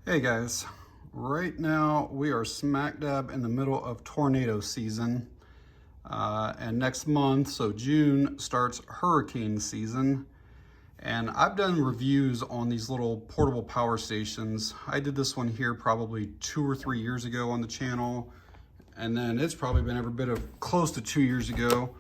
Hey guys, right now we are smack dab in the middle of tornado season. And next month, so June, starts hurricane season. And I've done reviews on these little portable power stations. I did this one here probably 2 or 3 years ago on the channel. And then it's probably been every bit of close to 2 years ago.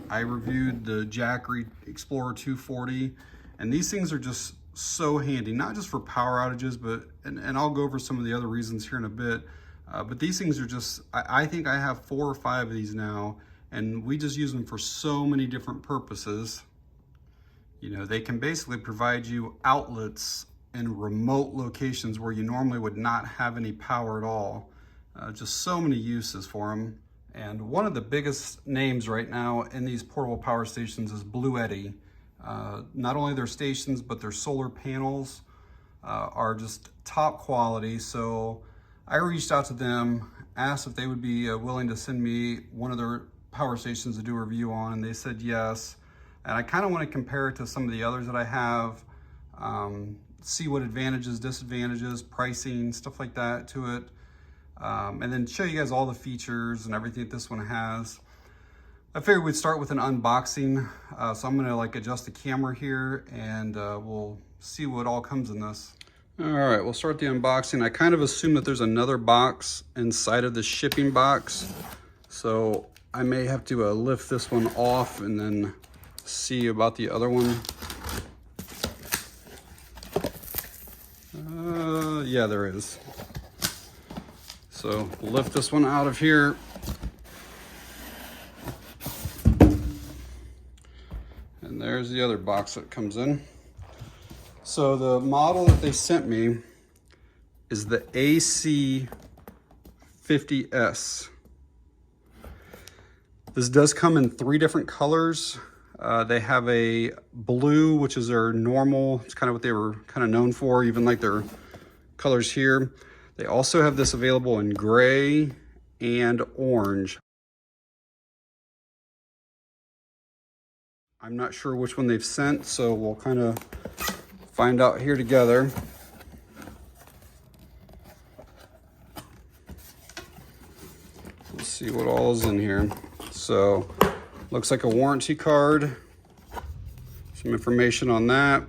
I reviewed the Jackery Explorer 240. And these things are just so handy, not just for power outages, but, and I'll go over some of the other reasons here in a bit. But these things are just, I think I have 4 or 5 of these now, and we just use them for so many different purposes. You know, they can basically provide you outlets in remote locations where you normally would not have any power at all. Just so many uses for them. And one of the biggest names right now in these portable power stations is Bluetti. Not only their stations, but their solar panels are just top quality. So I reached out to them, asked if they would be willing to send me one of their power stations to do a review on, and they said yes. And I kind of want to compare it to some of the others that I have, see what advantages, disadvantages, pricing, stuff like that to it, and then show you guys all the features and everything that this one has. I figured we'd start with an unboxing, so I'm gonna adjust the camera here, and we'll see what all comes in this. All right, we'll start the unboxing. I kind of assume that there's another box inside of the shipping box, so I may have to lift this one off and then see about the other one. Yeah, there is. So we'll lift this one out of here. And there's the other box that comes in. So the model that they sent me is the AC50S. This does come in 3 different colors. They have a blue, which is their normal. It's kind of what they were kind of known for, even like their colors here. They also have this available in gray and orange. I'm not sure which one they've sent, so we'll kind of find out here together. We'll see what all is in here. So, looks like a warranty card, some information on that,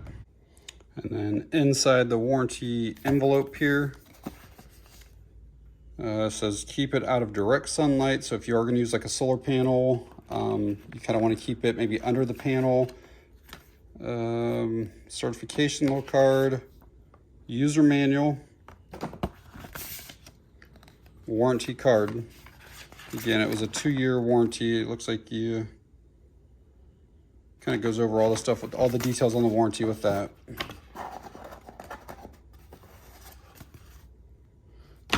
and then inside the warranty envelope here, it says keep it out of direct sunlight. So if you are going to use like a solar panel, you kind of want to keep it maybe under the panel. Certification little card, user manual, warranty card. Again, it was a 2-year warranty. It looks like you kind of goes over all the stuff with all the details on the warranty with that.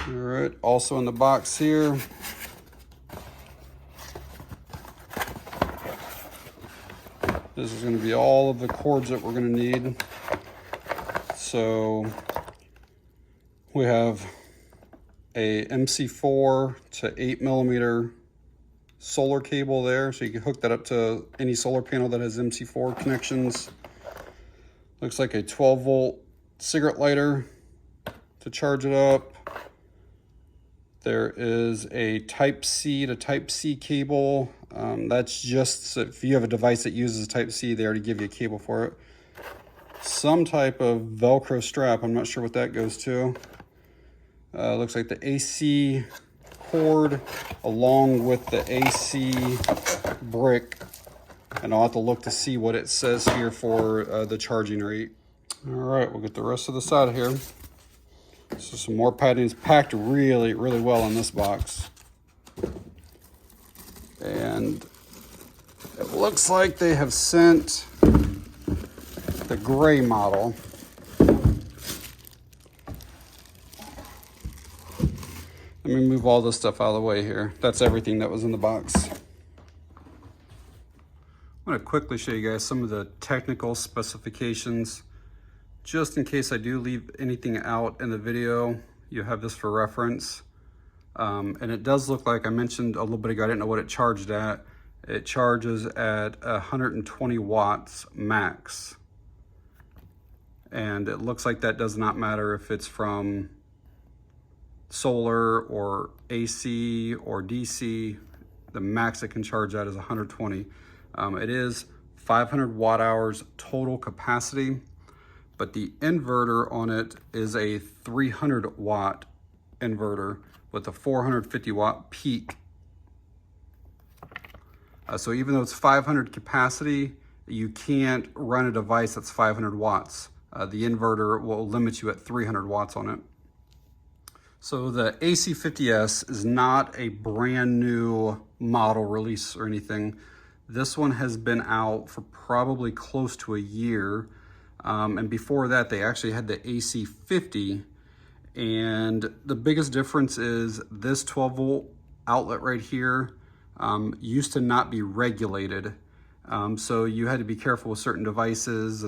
All right, also in the box here, this is going to be all of the cords that we're going to need. So we have a MC4 to 8mm solar cable there, so you can hook that up to any solar panel that has MC4 connections. Looks like a 12-volt cigarette lighter to charge it up. There is a Type-C to Type-C cable. That's just if you have a device that uses Type-C, they already give you a cable for it. Some type of Velcro strap, I'm not sure what that goes to. Looks like the AC cord along with the AC brick. And I'll have to look to see what it says here for the charging rate. All right, we'll get the rest of this out of here. So some more padding. It's packed really, really well in this box. And it looks like they have sent the gray model. Let me move all this stuff out of the way here. That's everything that was in the box. I'm going to quickly show you guys some of the technical specifications. Just in case I do leave anything out in the video, you have this for reference. And it does look like, I mentioned a little bit ago, I didn't know what it charged at. It charges at 120 watts max. And it looks like that does not matter if it's from solar or AC or DC, the max it can charge at is 120. It is 500 watt hours total capacity, but the inverter on it is a 300 watt inverter with a 450 watt peak. So even though it's 500 capacity, you can't run a device that's 500 watts. The inverter will limit you at 300 watts on it. So the AC50S is not a brand new model release or anything. This one has been out for probably close to a year. And before that, they actually had the AC50. And the biggest difference is this 12 volt outlet right here used to not be regulated. So you had to be careful with certain devices,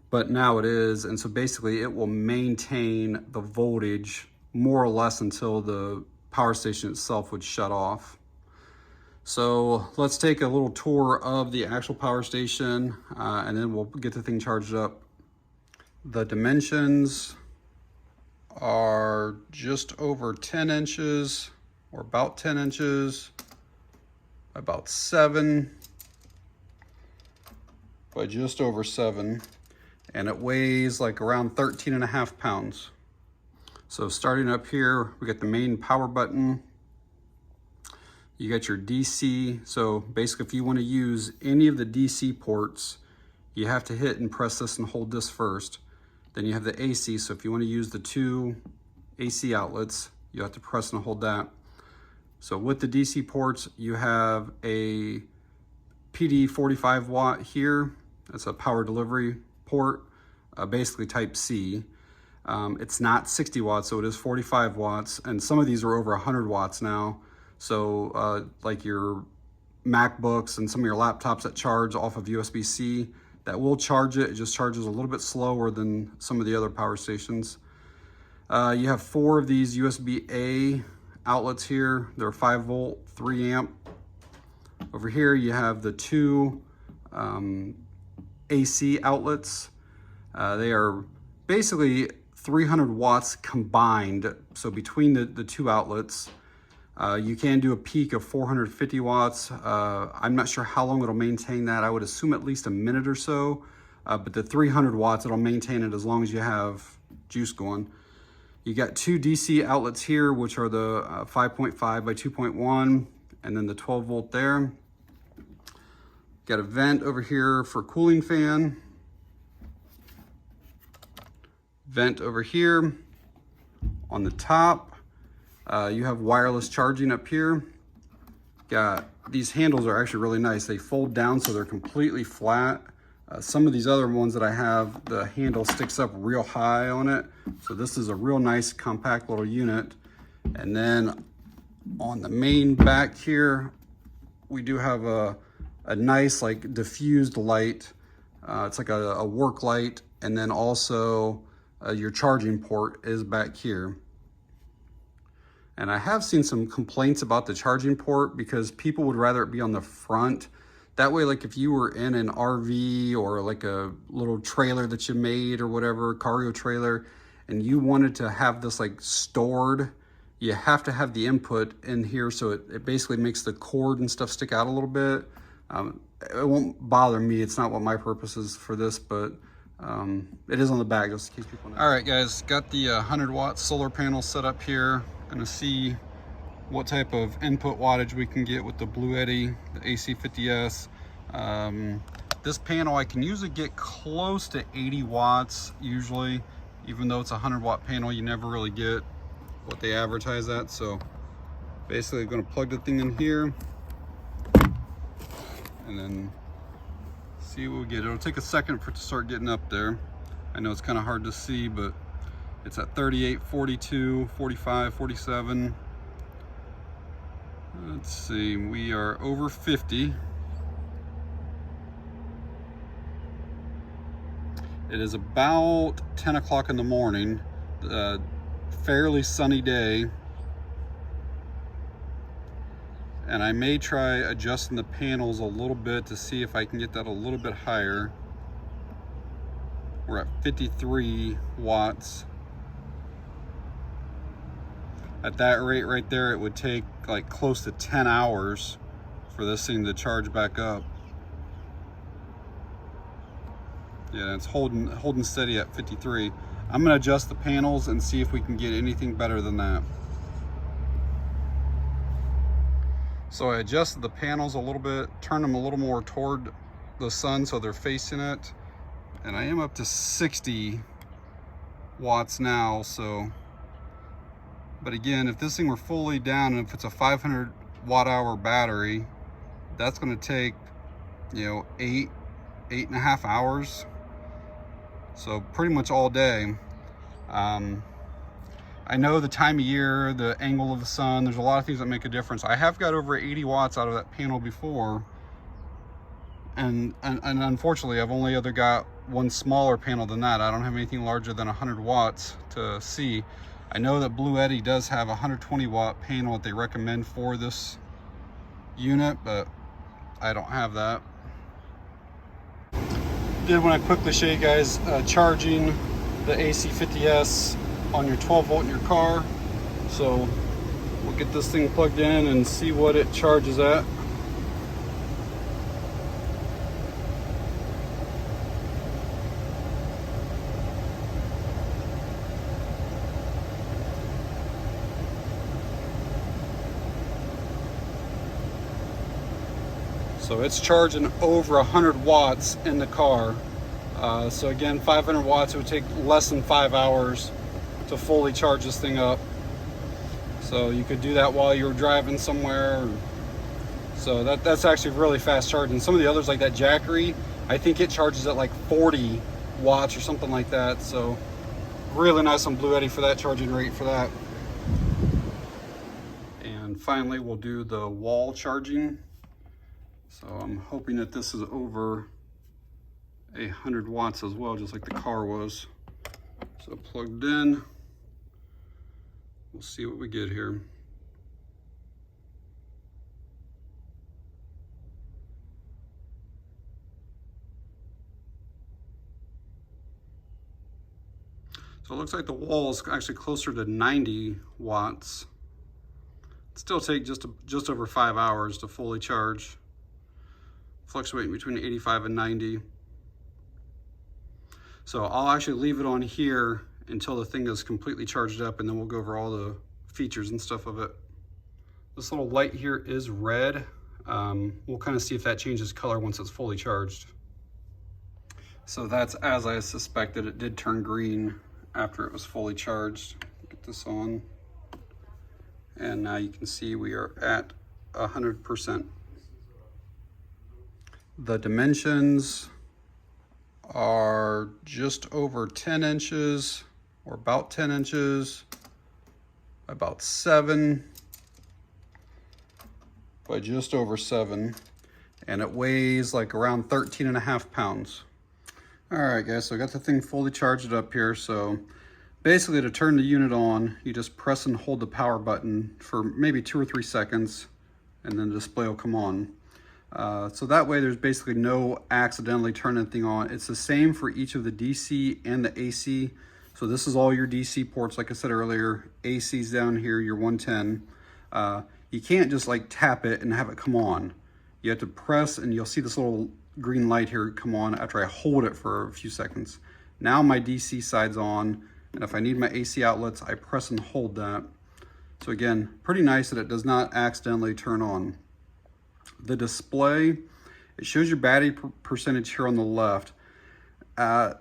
but now it is. And so basically it will maintain the voltage more or less until the power station itself would shut off. So let's take a little tour of the actual power station and then we'll get the thing charged up. The dimensions are just over 10 inches or about 10 inches, about 7 by just over 7, and it weighs like around 13.5 pounds. So starting up here, we got the main power button. You got your DC. So basically if you want to use any of the DC ports, you have to hit and press this and hold this first. Then you have the AC. So if you want to use the 2 AC outlets, you have to press and hold that. So with the DC ports, you have a PD 45 watt here. That's a power delivery port, basically type C. It's not 60 watts, so it is 45 watts. And some of these are over 100 watts now. So like your MacBooks and some of your laptops that charge off of USB-C, that will charge it. It just charges a little bit slower than some of the other power stations. You have 4 of these USB-A outlets here. They're 5 volt, 3 amp. Over here you have the 2 AC outlets. They are basically 300 watts combined. So between the 2 outlets, you can do a peak of 450 watts. I'm not sure how long it'll maintain that. I would assume at least a minute or so, but the 300 watts, it'll maintain it as long as you have juice going. You got 2 DC outlets here, which are the 5.5 by 2.1, and then the 12 volt there. Got a vent over here for cooling fan. Vent over here. On the top, you have wireless charging up here. Got these handles are actually really nice. They fold down so they're completely flat. Some of these other ones that I have, the handle sticks up real high on it. So this is a real nice compact little unit. And then on the main back here, we do have a nice like diffused light. It's like a work light. And then also your charging port is back here. And I have seen some complaints about the charging port because people would rather it be on the front. That way, like if you were in an RV or like a little trailer that you made or whatever, cargo trailer, and you wanted to have this like stored, you have to have the input in here so it basically makes the cord and stuff stick out a little bit. It won't bother me. It's not what my purpose is for this, but it is on the back just in case people know. All right, guys, got the 100 watt solar panel set up here. Gonna see what type of input wattage we can get with the Bluetti, the AC50S. This panel, I can usually get close to 80 watts usually. Even though it's a 100 watt panel, you never really get what they advertise at. So basically I'm gonna plug the thing in here and then see what we get. It'll take a second for it to start getting up there. I know it's kind of hard to see, but it's at 38, 42, 45, 47. Let's see, we are over 50. It is about 10 o'clock in the morning, fairly sunny day. And I may try adjusting the panels a little bit to see if I can get that a little bit higher. We're at 53 watts. At that rate right there, it would take like close to 10 hours for this thing to charge back up. Yeah, it's holding steady at 53. I'm gonna adjust the panels and see if we can get anything better than that. So I adjusted the panels a little bit, turned them a little more toward the sun so they're facing it. And I am up to 60 watts now, so. But again, if this thing were fully down, and if it's a 500 watt hour battery, that's gonna take, you know, 8.5 hours. So pretty much all day. I know the time of year, the angle of the sun, there's a lot of things that make a difference. I have got over 80 watts out of that panel before. And unfortunately, I've only got one smaller panel than that. I don't have anything larger than 100 watts to see. I know that Bluetti does have a 120 watt panel that they recommend for this unit, but I don't have that. Did want to quickly show you guys charging the AC50S on your 12 volt in your car. So we'll get this thing plugged in and see what it charges at. So it's charging over 100 watts in the car. So again, 500 watts, it would take less than 5 hours to fully charge this thing up. So you could do that while you're driving somewhere. So that's actually really fast charging. Some of the others like that Jackery, I think it charges at like 40 watts or something like that. So really nice on Bluetti for that charging rate for that. And finally, we'll do the wall charging. So I'm hoping that this is over 100 watts as well, just like the car was. So plugged in, we'll see what we get here. So it looks like the wall is actually closer to 90 watts. It'd still take just over 5 hours to fully charge, fluctuating between 85 and 90. So I'll actually leave it on here until the thing is completely charged up, and then we'll go over all the features and stuff of it. This little light here is red. We'll kind of see if that changes color once it's fully charged. So that's as I suspected. It did turn green after it was fully charged. Get this on. And now you can see we are at 100%. The dimensions are just over 10 inches, or about 10 inches, about 7 by just over 7, and it weighs like around 13.5 pounds. All right, guys, so I got the thing fully charged up here. So basically, to turn the unit on, you just press and hold the power button for maybe 2 or 3 seconds, and then the display will come on. So that way there's basically no accidentally turning anything on. It's the same for each of the DC and the AC. So this is all your DC ports, like I said earlier. AC's down here, your 110. You can't just like tap it and have it come on. You have to press, and you'll see this little green light here come on after I hold it for a few seconds. Now my DC side's on, and if I need my AC outlets, I press and hold that. So again, pretty nice that it does not accidentally turn on. The display, it shows your battery percentage here on the left. I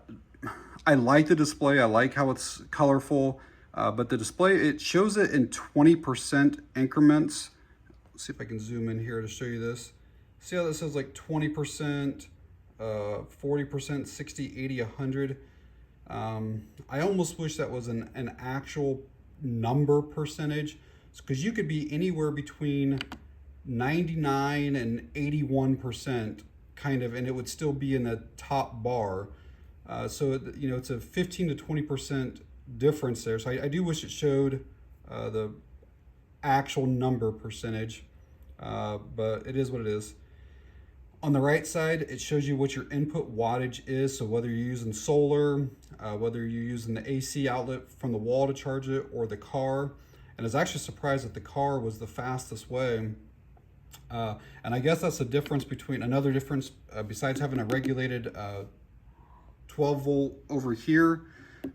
like the display. I like how it's colorful, but the display, it shows it in 20% increments. Let's see if I can zoom in here to show you this. See how this says like 20%, 40%, 60, 80, 100. I almost wish that was an actual number percentage, because you could be anywhere between 99 and 81% kind of, and it would still be in the top bar. So you know, it's a 15 to 20% difference there. So I do wish it showed the actual number percentage, but it is what it is. On the right side, it shows you what your input wattage is. So whether you're using solar, whether you're using the AC outlet from the wall to charge it, or the car. And and is actually surprised that the car was the fastest way. And I guess that's the difference between, another difference besides having a regulated 12 volt over here.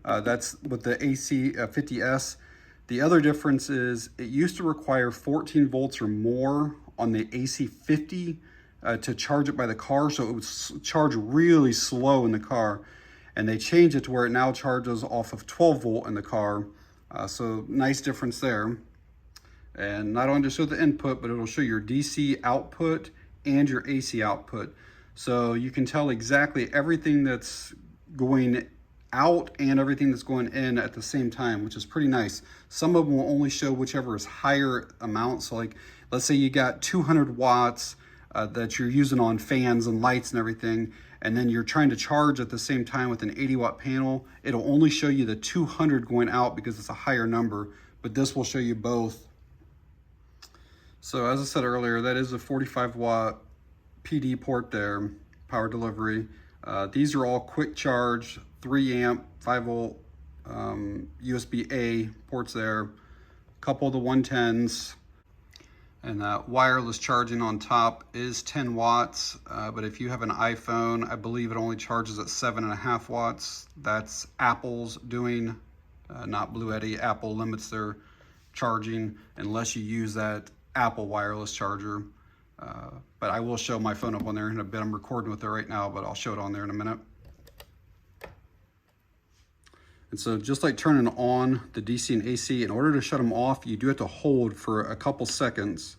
That's with the AC50S. The other difference is it used to require 14 volts or more on the AC50 to charge it by the car, so it would charge really slow in the car. And they changed it to where it now charges off of 12 volt in the car. So nice difference there. And not only to show the input, but it'll show your DC output and your AC output. So you can tell exactly everything that's going out and everything that's going in at the same time, which is pretty nice. Some of them will only show whichever is higher amount. So like, let's say you got 200 watts that you're using on fans and lights and everything, and then you're trying to charge at the same time with an 80 watt panel. It'll only show you the 200 going out because it's a higher number, but this will show you both. So as I said earlier, that is a 45 watt PD port there, power delivery. These are all quick charge, 3 amp, 5 volt USB-A ports there, a couple of the 110s, and that wireless charging on top is 10 watts, but if you have an iPhone, I believe it only charges at 7.5 watts. That's Apple's doing, not Bluetti. Apple limits their charging unless you use that Apple wireless charger. But I will show my phone up on there in a bit. I'm recording with it right now, but I'll show it on there in a minute. And so just like turning on the DC and AC, in order to shut them off, you do have to hold for a couple seconds.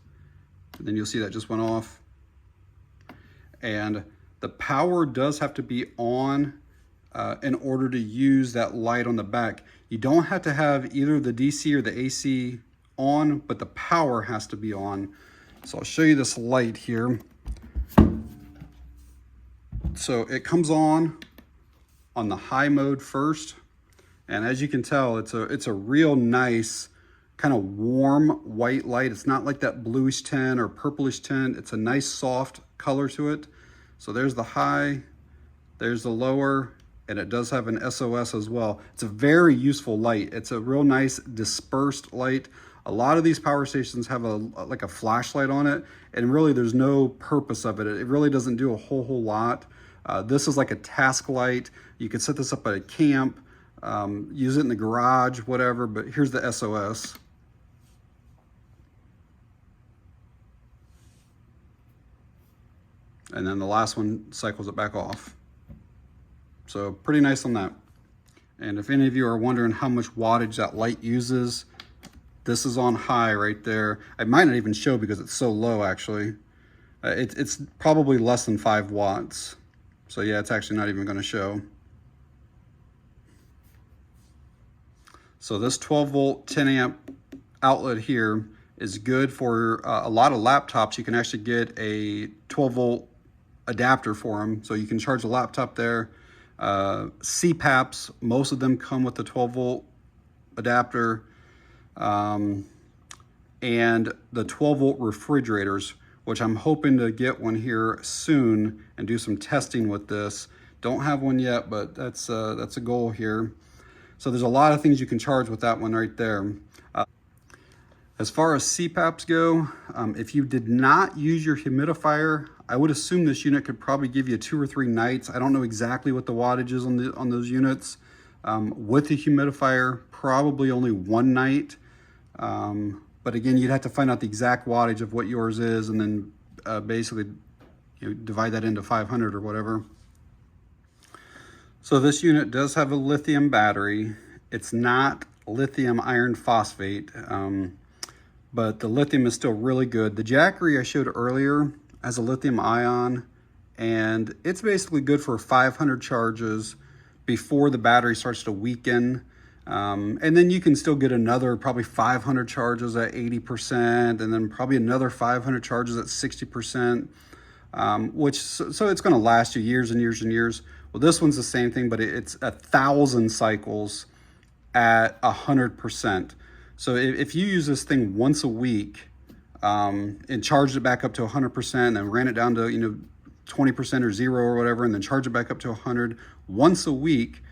And then you'll see that just went off. And the power does have to be on in order to use that light on the back. You don't have to have either the DC or the AC on, but the power has to be on. So I'll show you this light here. So it comes on the high mode first. And as you can tell, it's a real nice kind of warm white light. It's not like that bluish tint or purplish tint. It's a nice soft color to it. So there's the high, there's the lower, and it does have an SOS as well. It's a very useful light. It's a real nice dispersed light. A lot of these power stations have like a flashlight on it, and really there's no purpose of it. It really doesn't do a whole lot. This is like a task light. You could set this up at a camp, use it in the garage, whatever, but here's the SOS. And then the last one cycles it back off. So pretty nice on that. And if any of you are wondering how much wattage that light uses, this is on high right there. I might not even show because it's so low actually. It's probably less than 5 watts. So yeah, it's actually not even gonna show. So this 12 volt, 10 amp outlet here is good for a lot of laptops. You can actually get a 12 volt adapter for them. So you can charge a laptop there. CPAPs, most of them come with the 12 volt adapter. And the 12 volt refrigerators, which I'm hoping to get one here soon and do some testing with this. Don't have one yet, but that's a goal here. So there's a lot of things you can charge with that one right there. As far as CPAPs go, if you did not use your humidifier, I would assume this unit could probably give you 2 or 3 nights. I don't know exactly what the wattage is on those units. With the humidifier, probably only 1 night. But again, you'd have to find out the exact wattage of what yours is, and then basically divide that into 500 or whatever. So this unit does have a lithium battery. It's not lithium iron phosphate, but the lithium is still really good. The Jackery I showed earlier has a lithium ion, and it's basically good for 500 charges before the battery starts to weaken. And then you can still get another probably 500 charges at 80%, and then probably another 500 charges at 60%, so it's going to last you years and years and years. Well, this one's the same thing, but it's 1,000 cycles at 100%. So if you use this thing once a week and charged it back up to 100%, and then ran it down to 20% or 0 or whatever, and then charge it back up to 100 once a week,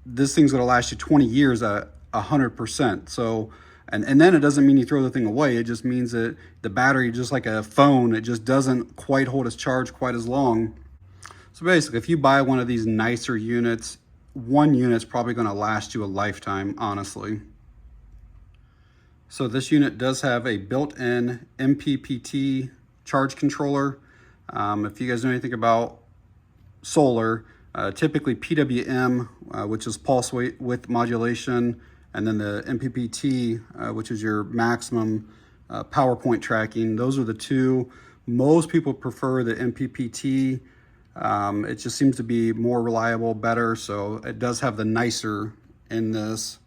this thing's going to last you 20 years at 100%. So, and then it doesn't mean you throw the thing away. It just means that the battery, just like a phone, it just doesn't quite hold its charge quite as long. So basically, if you buy one of these nicer units, one unit's probably going to last you a lifetime, honestly. So this unit does have a built-in MPPT charge controller. If you guys know anything about solar, typically PWM, which is pulse width modulation, and then the MPPT, which is your maximum power point tracking. Those are the two. Most people prefer the MPPT. It just seems to be more reliable, better. So it does have the nicer in this.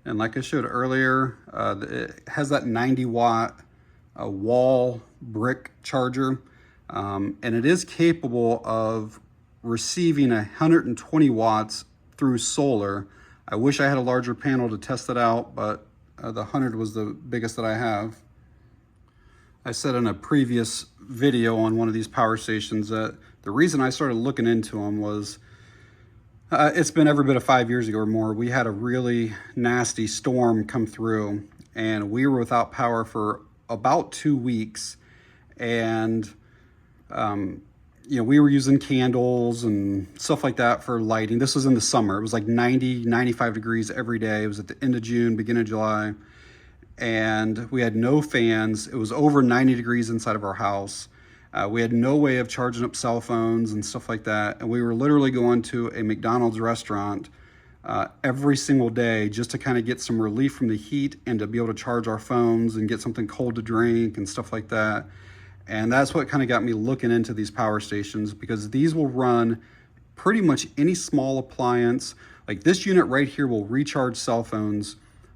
And like I showed earlier, it has that 90-watt wall brick charger. And it is capable of receiving 120 watts through solar. I wish I had a larger panel to test it out, but the 100 was the biggest that I have. I said in a previous video on one of these power stations that the reason I started looking into them was it's been every bit of 5 years ago or more. We had a really nasty storm come through and we were without power for about 2 weeks. And you know, we were using candles and stuff like that for lighting. This was in the summer. It was like 90, 95 degrees every day. It was at the end of June, beginning of July. And we had no fans. It was over 90 degrees inside of our house. We had no way of charging up cell phones and stuff like that. And we were literally going to a McDonald's restaurant every single day just to kind of get some relief from the heat and to be able to charge our phones and get something cold to drink and stuff like that. And that's what kind of got me looking into these power stations, because these will run pretty much any small appliance. Like this unit right here will recharge cell phones,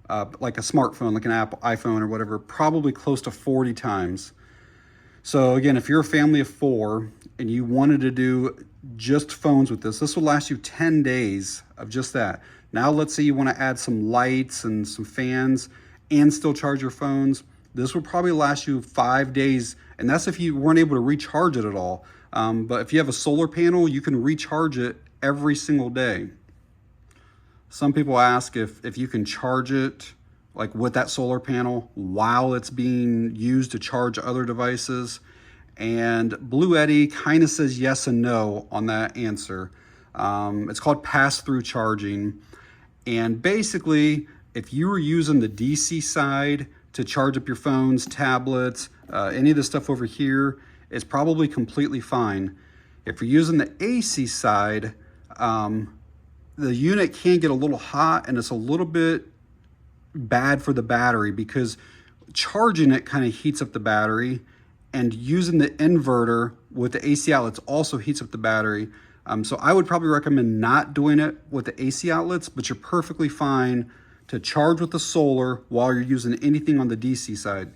like a smartphone, like an Apple iPhone or whatever, probably close to 40 times. So again, if you're a family of 4 and you wanted to do just phones with this will last you 10 days of just that. Now let's say you want to add some lights and some fans and still charge your phones. This would probably last you 5 days, and that's if you weren't able to recharge it at all. But if you have a solar panel, you can recharge it every single day. Some people ask if you can charge it like with that solar panel while it's being used to charge other devices. And Bluetti kind of says yes and no on that answer. It's called pass-through charging. And basically, if you were using the DC side to charge up your phones, tablets, any of the stuff over here, it's probably completely fine. If you're using the AC side, the unit can get a little hot and it's a little bit bad for the battery, because charging it kind of heats up the battery, and using the inverter with the AC outlets also heats up the battery. So I would probably recommend not doing it with the AC outlets, but you're perfectly fine to charge with the solar while you're using anything on the DC side.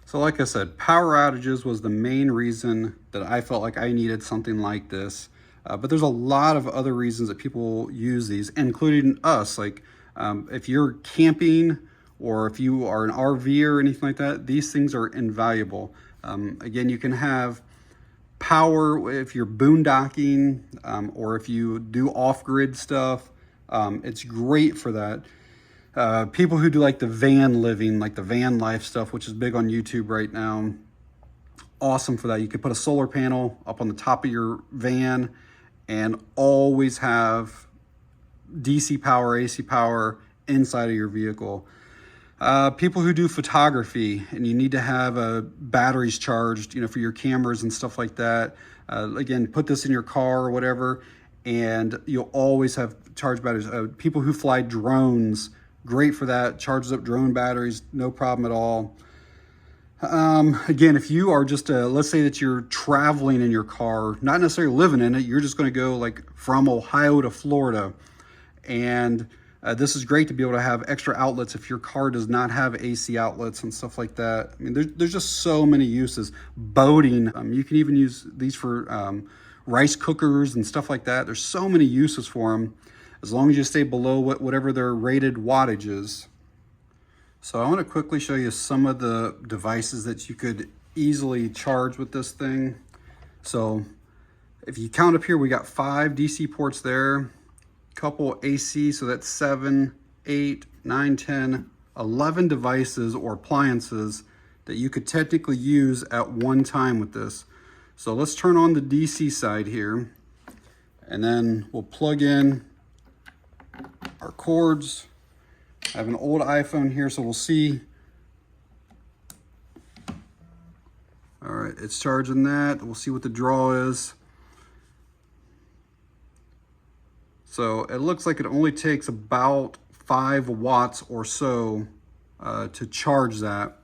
So like I said, power outages was the main reason that I felt like I needed something like this. But there's a lot of other reasons that people use these, including us. Like if you're camping or if you are an RV or anything like that, these things are invaluable. Again, you can have power if you're boondocking or if you do off-grid stuff. It's great for that. People who do like the van living, like the van life stuff, which is big on YouTube right now, awesome for that. You could put a solar panel up on the top of your van and always have DC power, AC power inside of your vehicle. People who do photography and you need to have batteries charged, you know, for your cameras and stuff like that. Again, put this in your car or whatever, and you'll always have charged batteries. People who fly drones, great for that. Charges up drone batteries, no problem at all. Again, if you are just, let's say that you're traveling in your car, not necessarily living in it, you're just going to go like from Ohio to Florida. And this is great to be able to have extra outlets if your car does not have AC outlets and stuff like that. I mean, there's just so many uses. Boating, you can even use these for rice cookers and stuff like that. There's so many uses for them, as long as you stay below whatever their rated wattage is. So I want to quickly show you some of the devices that you could easily charge with this thing. So if you count up here, we got 5 DC ports there. couple AC, so that's 7, 8, 9, 10, 11 devices or appliances that you could technically use at one time with this. So let's turn on the DC side here, and then we'll plug in our cords. I have an old iPhone here, so we'll see. All right, it's charging that. We'll see what the draw is. So it looks like it only takes about 5 watts or so to charge that.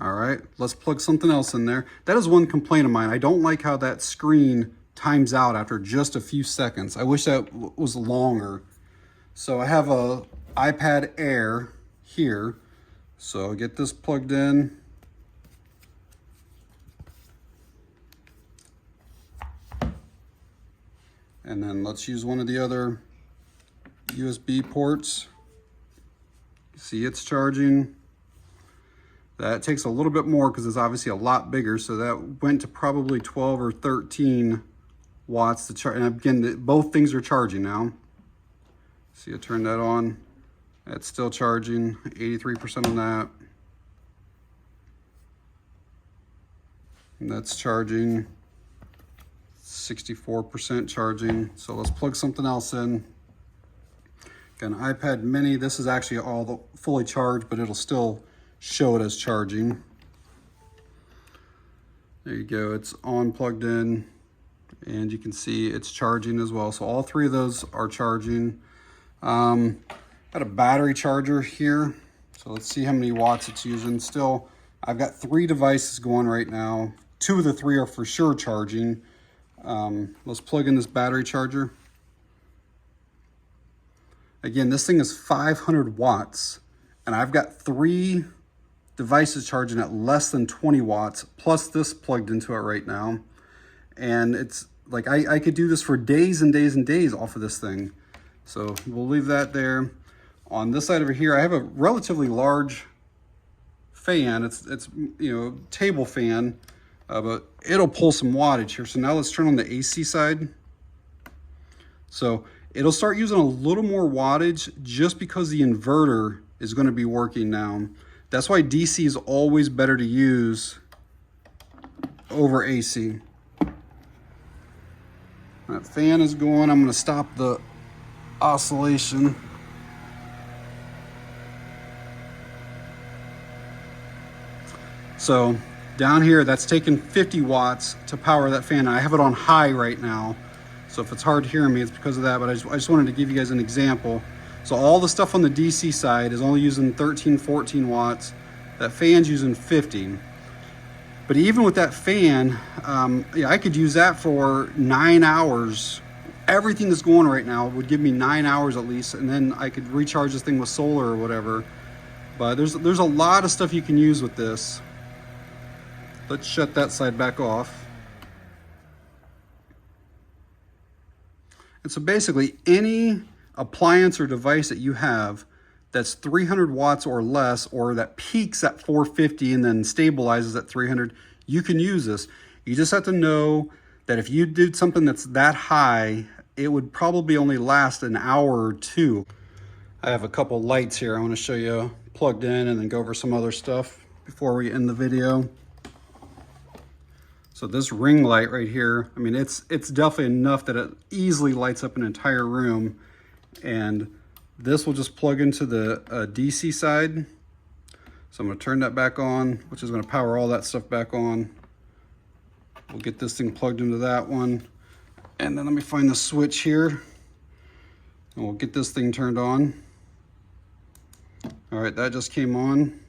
All right, let's plug something else in there. That is one complaint of mine. I don't like how that screen times out after just a few seconds. I wish that was longer. So I have a iPad Air here. So I'll get this plugged in. And then let's use one of the other USB ports. See, it's charging. That takes a little bit more because it's obviously a lot bigger. So that went to probably 12 or 13 watts to charge. And again, both things are charging now. See, I turned that on. That's still charging, 83% on that. And that's charging, 64% charging. So let's plug something else in. Got an iPad mini. This is actually all fully charged, but it'll still show it as charging. There you go, it's on, plugged in, and you can see it's charging as well. So all 3 of those are charging. Got a battery charger here. So let's see how many watts it's using. Still, I've got 3 devices going right now. 2 of the 3 are for sure charging. Let's plug in this battery charger. Again, this thing is 500 watts, and I've got 3 devices charging at less than 20 watts, plus this plugged into it right now. And it's like, I could do this for days and days and days off of this thing. So we'll leave that there. On this side over here, I have a relatively large fan. It's you know, table fan, but it'll pull some wattage here. So now let's turn on the AC side. So it'll start using a little more wattage just because the inverter is going to be working now. That's why DC is always better to use over AC. That fan is going. I'm going to stop the oscillation. So down here, that's taking 50 watts to power that fan. I have it on high right now. So if it's hard to hear me, it's because of that. But I just wanted to give you guys an example. So all the stuff on the DC side is only using 13, 14 watts. That fan's using 50. But even with that fan, yeah, I could use that for 9 hours. Everything that's going right now would give me 9 hours at least, and then I could recharge this thing with solar or whatever. But there's a lot of stuff you can use with this. Let's shut that side back off. And so basically any appliance or device that you have that's 300 watts or less, or that peaks at 450 and then stabilizes at 300, you can use this. You just have to know that if you did something that's that high, it would probably only last an hour or 2. I have a couple lights here I want to show you plugged in, and then go over some other stuff before we end the video. So this ring light right here, I mean, it's definitely enough that it easily lights up an entire room. And this will just plug into the DC side. So I'm going to turn that back on, which is going to power all that stuff back on. We'll get this thing plugged into that one. And then let me find the switch here. And we'll get this thing turned on. All right, that just came on.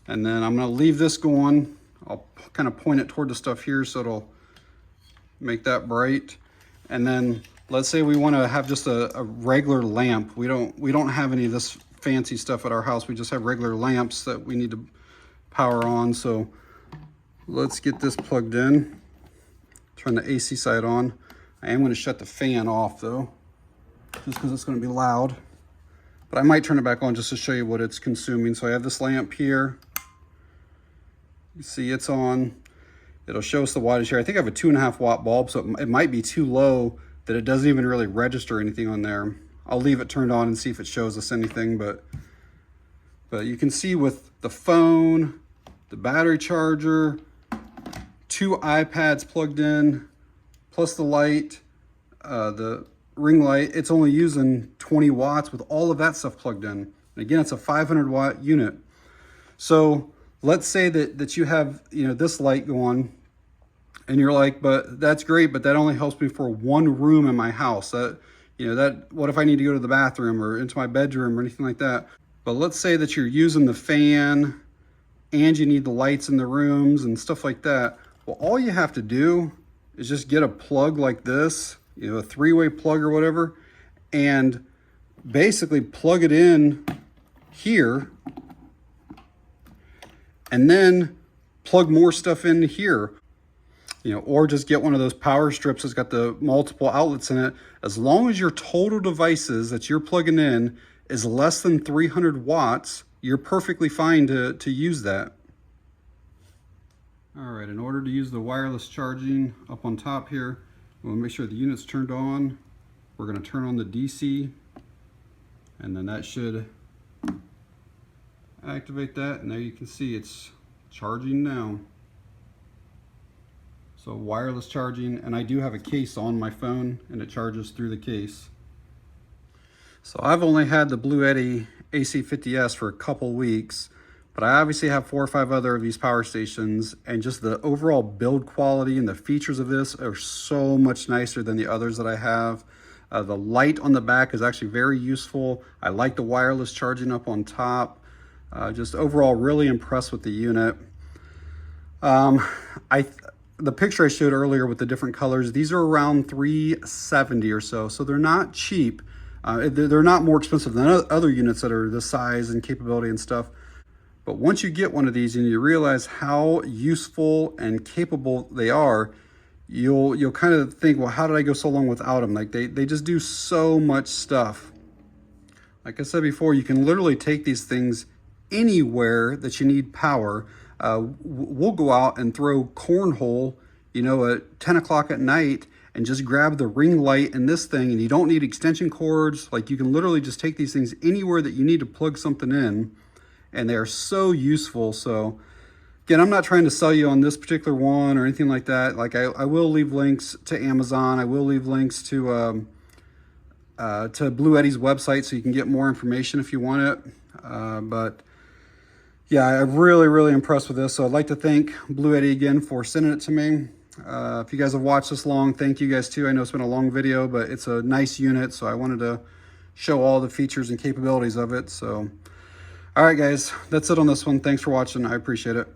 And then I'm going to leave this going. I'll kind of point it toward the stuff here so it'll make that bright. And then let's say we want to have just a regular lamp. We don't have any of this fancy stuff at our house. We just have regular lamps that we need to power on. So let's get this plugged in. Turn the AC side on. I am going to shut the fan off though, just because it's going to be loud. But I might turn it back on just to show you what it's consuming. So I have this lamp here. You see it's on. It'll show us the wattage here. I think I have a 2.5 watt bulb, so it might be too low that it doesn't even really register anything on there. I'll leave it turned on and see if it shows us anything, but you can see with the phone, the battery charger, 2 iPads plugged in, plus the light, the ring light, it's only using 20 watts with all of that stuff plugged in. And again, it's a 500 watt unit. So let's say that you have, you know, this light going, and you're like, but that's great, but that only helps me for one room in my house. That, you know, that, what if I need to go to the bathroom or into my bedroom or anything like that? But let's say that you're using the fan and you need the lights in the rooms and stuff like that. Well, all you have to do is just get a plug like this, you know, a 3-way plug or whatever, and basically plug it in here, and then plug more stuff in here, you know, or just get one of those power strips that's got the multiple outlets in it. As long as your total devices that you're plugging in is less than 300 watts, you're perfectly fine to use that. All right, in order to use the wireless charging up on top here, we'll make sure the unit's turned on. We're gonna turn on the DC, and then that should activate that. And there you can see it's charging now. So wireless charging, and I do have a case on my phone and it charges through the case. So I've only had the Bluetti AC50S for a couple weeks, but I obviously have 4 or 5 other of these power stations, and just the overall build quality and the features of this are so much nicer than the others that I have. The light on the back is actually very useful. I like the wireless charging up on top. Just overall really impressed with the unit. The picture I showed earlier with the different colors, these are around $370 or so, so they're not cheap. They're not more expensive than other units that are this size and capability and stuff. But once you get one of these and you realize how useful and capable they are, you'll kind of think, well, how did I go so long without them? Like they just do so much stuff. Like I said before, you can literally take these things anywhere that you need power. We'll go out and throw cornhole, you know, at 10 o'clock at night, and just grab the ring light and this thing, and you don't need extension cords. Like, you can literally just take these things anywhere that you need to plug something in, and they are so useful. So again, I'm not trying to sell you on this particular one or anything like that. Like, I will leave links to Amazon. I will leave links to Bluetti's website so you can get more information if you want it. But yeah, I'm really, really impressed with this. So I'd like to thank Bluetti again for sending it to me. If you guys have watched this long, thank you guys too. I know it's been a long video, but it's a nice unit, so I wanted to show all the features and capabilities of it. So, all right guys, that's it on this one. Thanks for watching. I appreciate it.